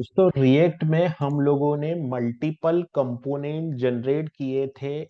तो रिएक्ट में हम लोगों ने मल्टीपल कंपोनेंट जनरेट किए थे।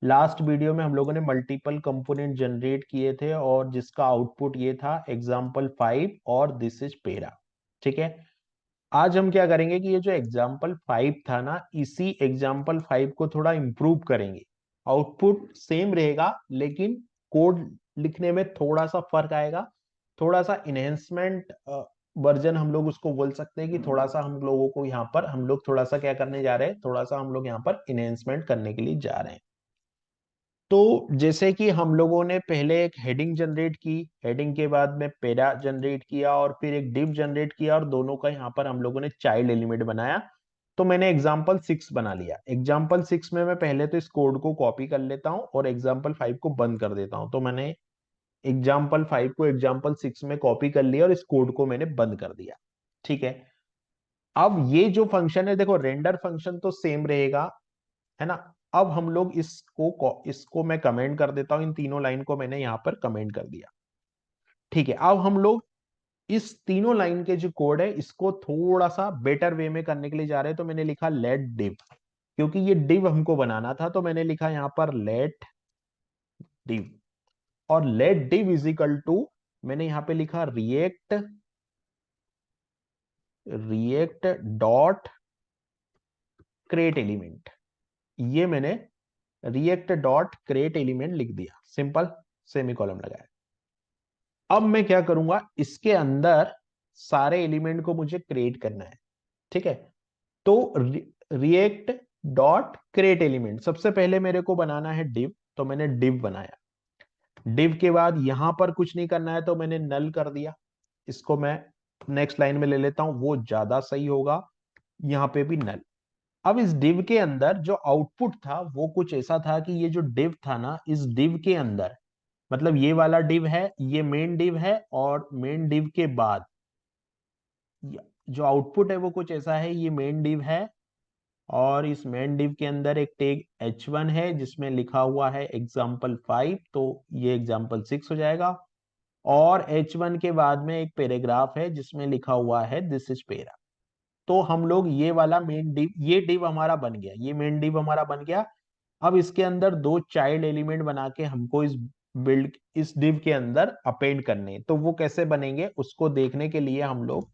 लास्ट वीडियो में हम लोगों ने मल्टीपल कंपोनेंट जनरेट किए थे और जिसका आउटपुट ये था एग्जाम्पल 5 और दिस इज पेरा। ठीक है। आज हम क्या करेंगे कि ये जो एग्जाम्पल 5 था ना, इसी एग्जाम्पल 5 को थोड़ा इम्प्रूव करेंगे। आउटपुट सेम रहेगा लेकिन कोड लिखने में थोड़ा सा फर्क आएगा। थोड़ा सा इनहेंसमेंट वर्जन हम लोग उसको बोल सकते हैं कि थोड़ा सा हम लोगों को यहाँ पर हम लोग थोड़ा सा क्या करने जा रहे हैं, थोड़ा सा हम लोग यहाँ पर इनहेंसमेंट करने के लिए जा रहे हैं। तो जैसे कि हम लोगों ने पहले एक हेडिंग जनरेट की, हेडिंग के बाद में पेरा जनरेट किया और फिर एक डिव जनरेट किया और दोनों का यहाँ पर हम लोगों ने चाइल्ड एलिमेंट बनाया। तो मैंने एग्जाम्पल 6 बना लिया। एग्जाम्पल 6 में मैं पहले तो इस कोड को कॉपी कर लेता हूँ और एग्जाम्पल 5 को बंद कर देता हूँ। तो मैंने एग्जाम्पल 5 को एग्जाम्पल 6 में कॉपी कर लिया और इस कोड को मैंने बंद कर दिया। ठीक है। अब ये जो फंक्शन है, देखो रेंडर फंक्शन तो सेम रहेगा, है ना। अब हम लोग इसको मैं कमेंट कर देता हूं। इन तीनों लाइन को मैंने यहां पर कमेंट कर दिया। ठीक है। अब हम लोग इस तीनों लाइन के जो कोड है इसको थोड़ा सा बेटर वे में करने के लिए जा रहे हैं। तो मैंने लिखा लेट डिव, क्योंकि ये डिव हमको बनाना था। तो मैंने लिखा यहां पर लेट डिव, और let div is equal to, मैंने यहां पे लिखा React React dot create element. ये मैंने रिएक्ट डॉट क्रिएट एलिमेंट लिख दिया, सिंपल, सेमीकोलन लगाया। अब मैं क्या करूंगा, इसके अंदर सारे एलिमेंट को मुझे क्रिएट करना है। ठीक है। तो रिएक्ट डॉट क्रिएट एलिमेंट, सबसे पहले मेरे को बनाना है डिव। तो मैंने डिव बनाया। डिव के बाद यहां पर कुछ नहीं करना है तो मैंने नल कर दिया। इसको मैं नेक्स्ट लाइन में ले लेता हूं, वो ज्यादा सही होगा। यहां पे भी नल। अब इस डिव के अंदर जो आउटपुट था वो कुछ ऐसा था कि ये जो डिव था ना, इस डिव के अंदर, मतलब ये वाला डिव है, ये मेन डिव है, और मेन डिव के बाद जो आउटपुट है वो कुछ ऐसा है, ये मेन डिव है। और इस मेन डिव के अंदर एक टैग h1 है जिसमें लिखा हुआ है एग्जाम्पल 5, तो ये एग्जाम्पल 6 हो जाएगा। और h1 के बाद में एक पैराग्राफ है जिसमें लिखा हुआ है दिस इज पेरा। तो हम लोग ये वाला मेन डिव, ये डिव हमारा बन गया, ये मेन डिव हमारा बन गया। अब इसके अंदर दो चाइल्ड एलिमेंट बना के हमको इस डिव के अंदर अपेंड करने हैं। तो वो कैसे बनेंगे उसको देखने के लिए हम लोग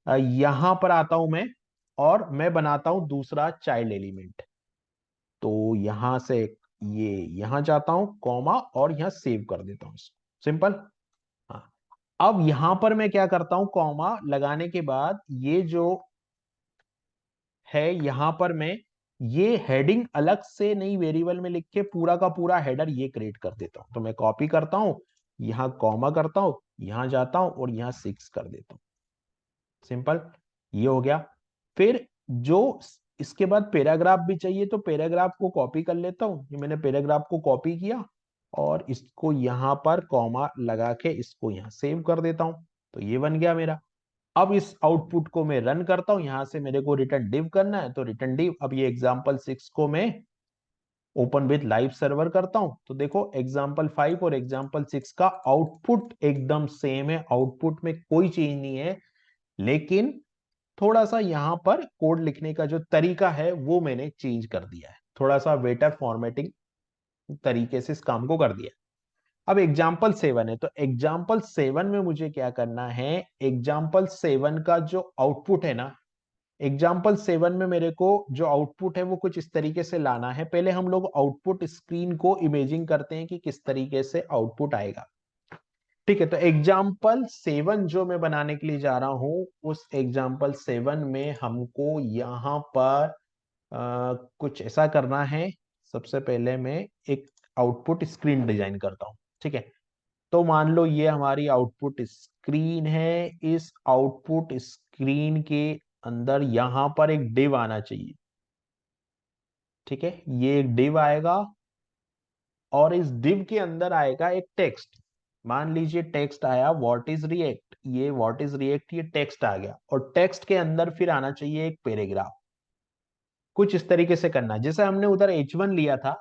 यहां पर आता हूं मैं, और मैं बनाता हूं दूसरा चाइल्ड एलिमेंट। तो यहां से ये यहां जाता हूं कॉमा और यहां सेव कर देता हूं इसको, सिंपल। हाँ। अब यहां पर मैं क्या करता हूं, कॉमा लगाने के बाद ये जो है यहां पर मैं ये हेडिंग अलग से नई वेरिएबल में लिख के पूरा का पूरा हेडर ये क्रिएट कर देता हूं। तो मैं कॉपी करता हूं, यहां कॉमा करता हूं, यहां जाता हूं और यहां 6 कर देता हूं, सिंपल। ये हो गया। फिर जो इसके बाद पैराग्राफ भी चाहिए, तो पैराग्राफ को कॉपी कर लेता हूं। ये मैंने पैराग्राफ को कॉपी किया और इसको यहां पर कॉमा लगा के इसको यहां सेव कर देता हूं। तो ये बन गया मेरा। अब इस आउटपुट को मैं रन करता हूं, यहां से मेरे को रिटर्न डिव करना है, तो रिटर्न डिव। अब ये एग्जाम्पल 6 को मैं ओपन विथ लाइव सर्वर करता हूं, तो देखो एग्जाम्पल 5 और एग्जाम्पल 6 का आउटपुट एकदम सेम है, आउटपुट में कोई चेंज नहीं है। लेकिन थोड़ा सा यहां पर कोड लिखने का जो तरीका है वो मैंने चेंज कर दिया है, थोड़ा सा बेटर फॉर्मेटिंग तरीके से इस काम को कर दिया। अब एग्जाम्पल 7 है, तो एग्जाम्पल 7 में मुझे क्या करना है, एग्जाम्पल 7 का जो आउटपुट है ना, एग्जाम्पल 7 में मेरे को जो आउटपुट है वो कुछ इस तरीके से लाना है। पहले हम लोग आउटपुट स्क्रीन को इमेजिंग करते हैं कि किस तरीके से आउटपुट आएगा। ठीक है। तो एग्जाम्पल 7 जो मैं बनाने के लिए जा रहा हूं, उस एग्जाम्पल 7 में हमको यहां पर कुछ ऐसा करना है। सबसे पहले मैं एक आउटपुट स्क्रीन डिजाइन करता हूं। ठीक है। तो मान लो ये हमारी आउटपुट स्क्रीन है। इस आउटपुट स्क्रीन के अंदर यहां पर एक डिव आना चाहिए। ठीक है। ये एक डिव आएगा और इस डिव के अंदर आएगा एक टेक्स्ट। मान लीजिए टेक्स्ट आया व्हाट इज रिएक्ट, ये व्हाट इज रिएक्ट ये टेक्स्ट आ गया, और टेक्स्ट के अंदर फिर आना चाहिए एक पैराग्राफ। कुछ इस तरीके से करना, जैसे हमने उधर H1 लिया था,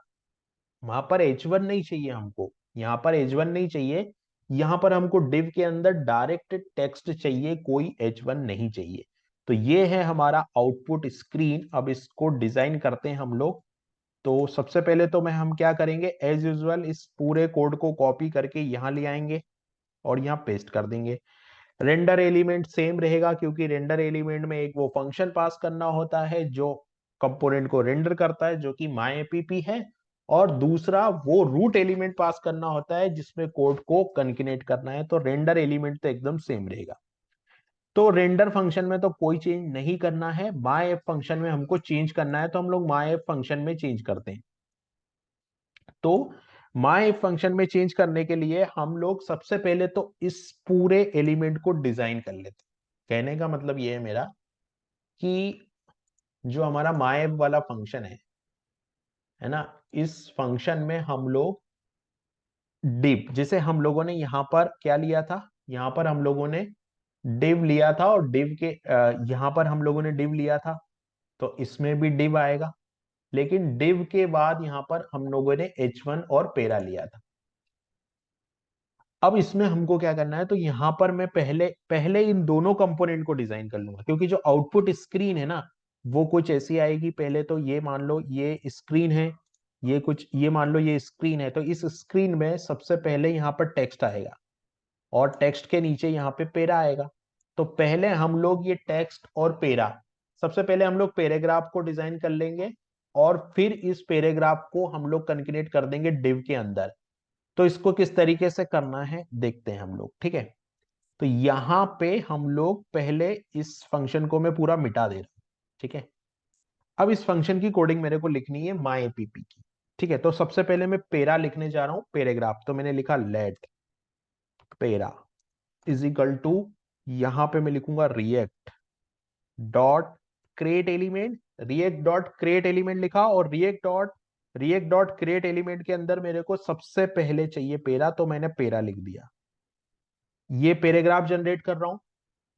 वहां पर H1 नहीं चाहिए हमको, यहाँ पर H1 नहीं चाहिए। यहां पर हमको div के अंदर डायरेक्ट टेक्स्ट चाहिए, कोई h1 नहीं चाहिए। तो ये है हमारा आउटपुट स्क्रीन। अब इसको डिजाइन करते हैं हम लोग। तो सबसे पहले तो हम क्या करेंगे, एज यूजुअल इस पूरे कोड को कॉपी करके यहाँ ले आएंगे और यहाँ पेस्ट कर देंगे। रेंडर एलिमेंट सेम रहेगा, क्योंकि रेंडर एलिमेंट में एक वो फंक्शन पास करना होता है जो कंपोनेंट को रेंडर करता है, जो कि myapp है, और दूसरा वो रूट एलिमेंट पास करना होता है जिसमें कोड को कनकेनेट करना है। तो रेंडर एलिमेंट तो एकदम सेम रहेगा। तो रेंडर फंक्शन में तो कोई चेंज नहीं करना है, myapp फंक्शन में हमको चेंज करना है, तो हम लोग myapp फंक्शन में चेंज करते हैं। तो myapp फंक्शन में चेंज करने के लिए हम लोग सबसे पहले तो इस पूरे एलिमेंट को डिजाइन कर लेते हैं। कहने का मतलब ये है मेरा कि जो हमारा myapp वाला फंक्शन है ना, इस फंक्शन में हम लोग div, जैसे हम लोगों ने यहां पर क्या लिया था, यहां पर हम लोगों ने div लिया था, और div के यहां पर हम लोगों ने div लिया था, तो इसमें भी div आएगा। लेकिन div के बाद यहां पर हम लोगों ने h1 और पेरा लिया था। अब इसमें हमको क्या करना है, तो यहां पर मैं पहले पहले इन दोनों कंपोनेंट को डिजाइन कर लूंगा, क्योंकि जो आउटपुट स्क्रीन है ना, वो कुछ ऐसी आएगी। पहले तो ये मान लो ये स्क्रीन है, ये कुछ, ये मान लो ये स्क्रीन है, तो इस स्क्रीन में सबसे पहले यहाँ पर टेक्स्ट आएगा, और टेक्स्ट के नीचे यहाँ पे पेरा आएगा। तो पहले हम लोग ये टेक्स्ट और पेरा, सबसे पहले हम लोग पैराग्राफ को डिजाइन कर लेंगे, और फिर इस पैराग्राफ को हम लोग कन्केनेट कर देंगे डिव के अंदर। तो इसको किस तरीके से करना है देखते हैं हम लोग, ठीक है। तो यहां पे हम लोग पहले इस फंक्शन को मैं पूरा मिटा दे रहा हूं, ठीक है। अब इस फंक्शन की कोडिंग मेरे को लिखनी है myapp की, ठीक है। तो सबसे पहले मैं पेरा लिखने जा रहा हूं, पैराग्राफ। तो मैंने लिखा लेट पेरा इज इक्वल टू, यहां पे मैं लिखूंगा react dot create element. React dot create element लिखा, और रिएक्ट डॉट क्रिएट एलिमेंट के अंदर मेरे को सबसे पहले चाहिए पेरा, तो मैंने पेरा लिख दिया। ये पैराग्राफ जनरेट कर रहा हूं।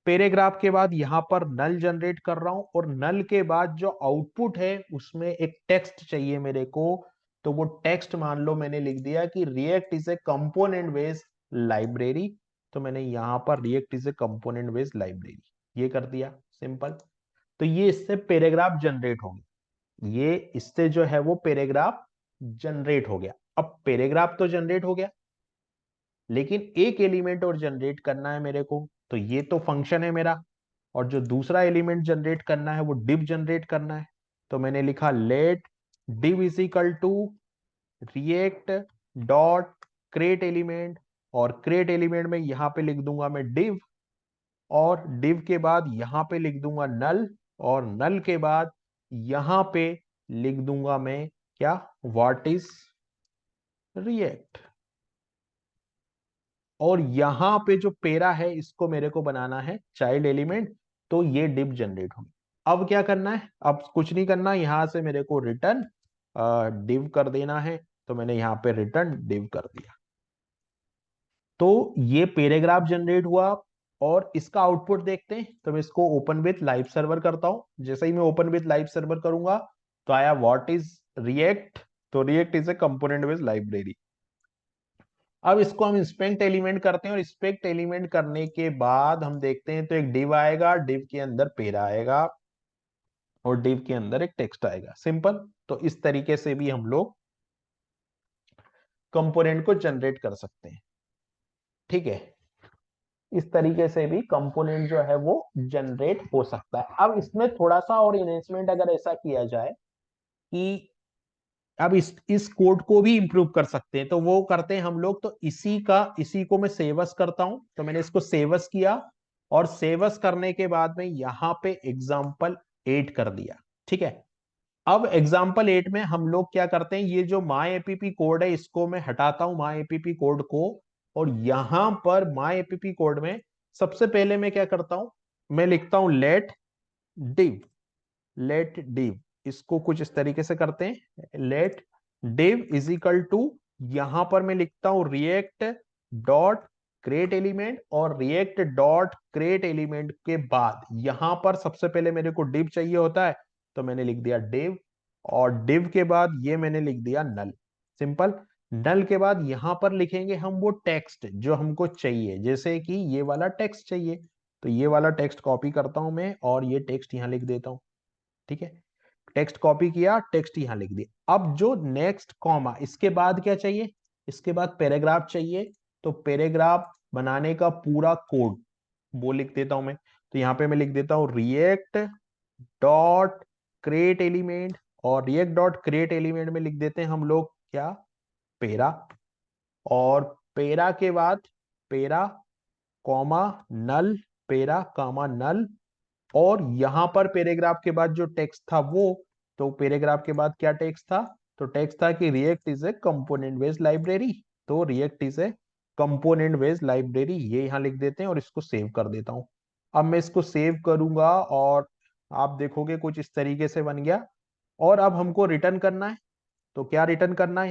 पैराग्राफ के बाद यहां पर नल जनरेट कर रहा हूं, और नल के बाद जो आउटपुट है उसमें एक टेक्स्ट चाहिए मेरे को। तो वो टेक्स्ट मान लो मैंने लिख दिया कि React is a component based library. तो मैंने यहां पर react is a component based library ये कर दिया, सिंपल। तो ये इससे पैराग्राफ जनरेट हो गया, ये इससे जो है वो पैराग्राफ जनरेट हो गया। अब पैराग्राफ तो जनरेट हो गया, लेकिन एक एलिमेंट और जनरेट करना है मेरे को। तो ये तो फंक्शन है मेरा, और जो दूसरा एलिमेंट जनरेट करना है वो div जनरेट करना है। तो मैंने लिखा let div is equal to React dot create element, और क्रिएट एलिमेंट में यहां पे लिख दूंगा मैं div, और div के बाद यहां पे लिख दूंगा नल, और नल के बाद यहां पे लिख दूंगा मैं क्या, व्हाट इज रिएक्ट। और यहां पे जो पेरा है इसको मेरे को बनाना है चाइल्ड एलिमेंट। तो ये डिव जनरेट होगी। अब क्या करना है, अब कुछ नहीं करना, यहां से मेरे को रिटर्न डिव कर देना है। तो मैंने यहां पे रिटर्न डिव कर दिया। तो ये पैराग्राफ जनरेट हुआ, और इसका आउटपुट देखते हैं। तो मैं इसको ओपन विथ लाइव सर्वर करता हूं। जैसे ही मैं ओपन विथ लाइव सर्वर करूंगा, तो आया व्हाट इज रिएक्ट। तो React is a component based library. अब इसको हम इंस्पेक्ट एलिमेंट करते हैं, और इंस्पेक्ट एलिमेंट करने के बाद हम देखते हैं, तो एक डिव आएगा, डिव के अंदर पेरा आएगा, और डिव के अंदर एक टेक्स्ट आएगा, सिंपल। तो इस तरीके से भी हम लोग कंपोनेंट को जनरेट कर सकते हैं, ठीक है। इस तरीके से भी कंपोनेंट जो है वो जनरेट हो सकता है। अब इसमें थोड़ा सा और इन्हेंसमेंट अगर ऐसा किया जाए कि अब इस कोड को भी इंप्रूव कर सकते हैं, तो वो करते हैं हम लोग। तो इसी को मैं सेवस करता हूं। तो मैंने इसको सेवस किया, और सेवस करने के बाद में यहां पे एग्जाम्पल 8 कर दिया, ठीक है। अब एग्जाम्पल 8 में हम लोग क्या करते हैं, ये जो myapp कोड है इसको मैं हटाता हूं, myapp कोड को। और यहां पर myapp कोड में सबसे पहले मैं क्या करता हूं, मैं लिखता हूं लेट डिव। इसको कुछ इस तरीके से करते हैं, let div is equal to, यहां पर मैं लिखता हूं रिएक्ट डॉट क्रिएट एलिमेंट, और रिएक्ट डॉट क्रिएट एलिमेंट के बाद यहां पर सबसे पहले मेरे को डिव चाहिए होता है। तो मैंने लिख दिया डिव, और डिव के बाद ये मैंने लिख दिया नल, सिंपल। नल के बाद यहां पर लिखेंगे हम वो टेक्स्ट जो हमको चाहिए, जैसे कि ये वाला टेक्स्ट चाहिए, तो ये वाला टेक्स्ट कॉपी करता हूं मैं और ये टेक्स्ट यहां लिख देता हूं। ठीक है, टेक्स्ट कॉपी किया, टेक्स्ट यहां लिख दिया। अब जो नेक्स्ट कॉमा, इसके बाद क्या चाहिए, इसके बाद पैराग्राफ चाहिए, तो पैराग्राफ बनाने का पूरा कोड वो लिख देता हूं मैं। तो यहां पे मैं लिख देता हूं रिएक्ट डॉट क्रिएट एलिमेंट, और रिएक्ट डॉट क्रिएट एलिमेंट में लिख देते हैं हम लोग क्या, पेरा। और पेरा के बाद पेरा कॉमा नल, पेरा कॉमा नल, और यहां पर पैराग्राफ के बाद जो टेक्स्ट था वो, तो पैराग्राफ के बाद क्या टेक्स्ट था, तो टेक्स्ट था कि React is a component based library. तो React is a component based library, ये यहां लिख देते हैं और इसको सेव कर देता हूं। अब मैं इसको सेव करूंगा और आप देखोगे कुछ इस तरीके से बन गया। और अब हमको रिटर्न करना है, तो क्या रिटर्न करना है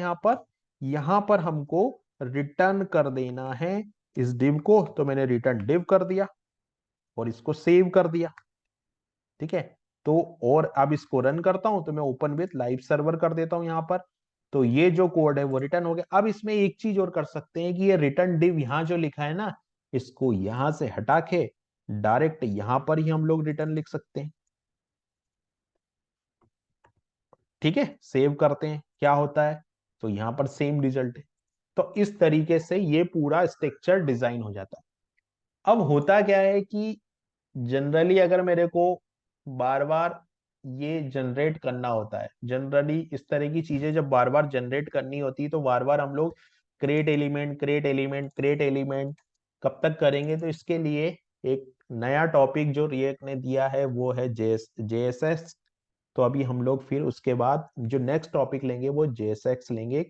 यहां पर हमको रिटर्न कर देना है इस डिव को। तो मैंने रिटर्न डिव कर दिया और इसको सेव कर दिया। ठीक है, तो और अब इसको रन करता हूं तो मैं ओपन विथ लाइव सर्वर कर देता हूं यहां पर। तो ये जो कोड है वो रिटर्न हो गया। अब इसमें एक चीज और कर सकते हैं कि ये रिटर्न डिव यहां जो लिखा है ना, इसको यहां से हटा के डायरेक्ट यहां पर ही हम लोग रिटर्न लिख सकते हैं। ठीक है, सेव करते हैं, क्या होता है, तो यहां पर सेम रिजल्ट है। तो इस तरीके से ये पूरा स्ट्रक्चर डिजाइन हो जाता है। अब होता क्या है कि जनरली अगर मेरे को बार बार ये जनरेट करना होता है, जनरली इस तरह की चीजें जब बार बार जनरेट करनी होती है तो बार बार हम लोग create element create element create element कब तक करेंगे। तो इसके लिए एक नया टॉपिक जो रिएक्ट ने दिया है वो है जेएसएस। तो अभी हम लोग फिर उसके बाद जो नेक्स्ट टॉपिक लेंगे वो जेएसएक्स लेंगे।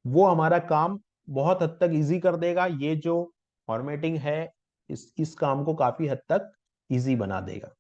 वो हमारा काम बहुत हद तक इजी कर देगा, ये जो फॉर्मेटिंग है इस काम को काफी हद तक इजी बना देगा।